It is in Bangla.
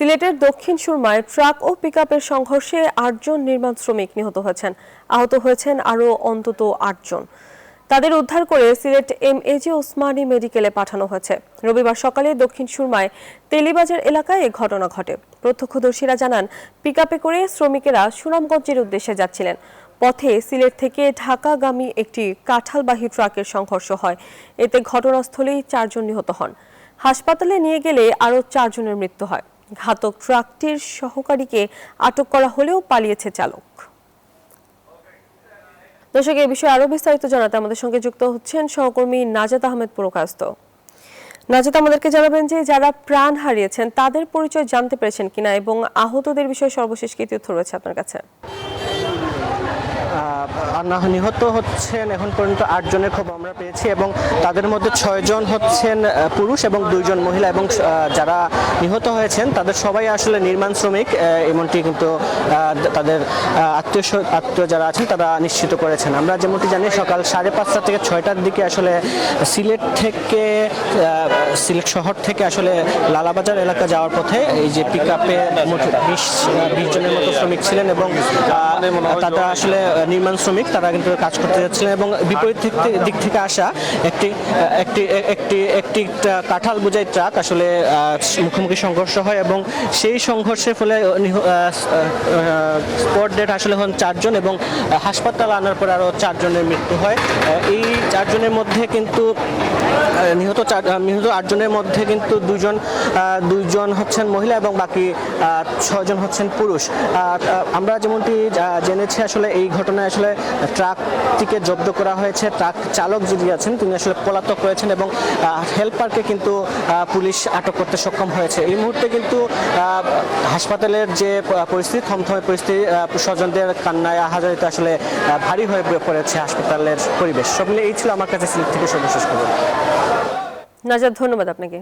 সিলেটের দক্ষিণ সুরমায় ট্রাক ও পিকআপের সংঘর্ষে ৮ জন নির্মাণ শ্রমিক নিহত হয়েছেন। আহত হয়েছেন আরও অন্তত ৮ জন। তাদের উদ্ধার করে সিলেট এমএজি ওসমানী মেডিকেলে পাঠানো হয়েছে। রবিবার সকালে দক্ষিণ সুরমায় তেলিবাজার এলাকায় এ ঘটনা ঘটে। প্রত্যক্ষদর্শীরা জানান, পিকআপে করে শ্রমিকেরা সুনামগঞ্জের উদ্দেশ্যে যাচ্ছিলেন। পথে সিলেট থেকে ঢাকাগামী একটি কাঁঠালবাহী ট্রাকের সংঘর্ষ হয়। এতে ঘটনাস্থলেই ৪ জন নিহত হন। হাসপাতালে নিয়ে গেলে আরও ৪ জনের মৃত্যু হয়। ঘাতক ট্রাকটির সহকারীকে আটক করা হলেও পালিয়েছে চালক। দর্শক, এই বিষয়ে আরো বিস্তারিত জানাতে আমাদের সঙ্গে যুক্ত হচ্ছেন সহকর্মী নাজাত আহমেদ পুরকায়স্থ। নাজাত, আমাদেরকে জানাবেন যে যারা প্রাণ হারিয়েছেন তাদের পরিচয় জানতে পেরেছেন কিনা এবং আহতদের বিষয়ে সর্বশেষ কি তথ্য রয়েছে আপনার কাছে? নিহত হচ্ছেন এখন পর্যন্ত ৮ জনের খবর আমরা পেয়েছি এবং তাদের মধ্যে ৬ জন হচ্ছেন পুরুষ এবং ২ জন মহিলা এবং যারা নিহত হয়েছেন তাদের সবাই আসলে নির্মাণ শ্রমিক, এমনটি কিন্তু তাদের আত্মীয় যারা আছেন তারা নিশ্চিত করেছেন। আমরা যেমনটি জানি সকাল ৫:৩০ থেকে ৬টার দিকে আসলে সিলেট শহর থেকে আসলে লালাবাজার এলাকা যাওয়ার পথে এই যে পিকআপে ২০ জনের মতো শ্রমিক ছিলেন এবং তারা আসলে নির্মাণ শ্রমিক, তারা কিন্তু কাজ করতে যাচ্ছিলেন এবং বিপরীত দিক থেকে আসা একটি কাঁঠাল বোঝাই ট্রাক আসলে মুখোমুখি সংঘর্ষ হয় এবং সেই সংঘর্ষের ফলে স্পট ডেড আসলে হন ৪ জন এবং হাসপাতালে আনার পর আরও ৪ জনের মৃত্যু হয়। এই ৪ জনের মধ্যে কিন্তু নিহত ৮ জনের মধ্যে কিন্তু ২ জন হচ্ছেন মহিলা এবং বাকি ৬ জন হচ্ছেন পুরুষ। আমরা যেমনটি জেনেছি আসলে এই ঘটনায় আসলে ট্রাকটিকে জব্দ করা হয়েছে। ট্রাক চালক যিনি আছেন তিনি আসলে পলাতক রয়েছেন এবং হেল্পারকে কিন্তু পুলিশ আটক করতে সক্ষম হয়েছে। এই মুহূর্তে কিন্তু হাসপাতালের যে পরিস্থিতি, থমথমে পরিস্থিতি, স্বজনদের কান্নায় আহাজারিতে আসলে ভারী হয়ে পড়েছে হাসপাতালের পরিবেশ। সব মিলে এই ছিল আমার কাছে সিলেট থেকে সর্বশেষ খবর। নাজাত, ধন্যবাদ আপনাকে।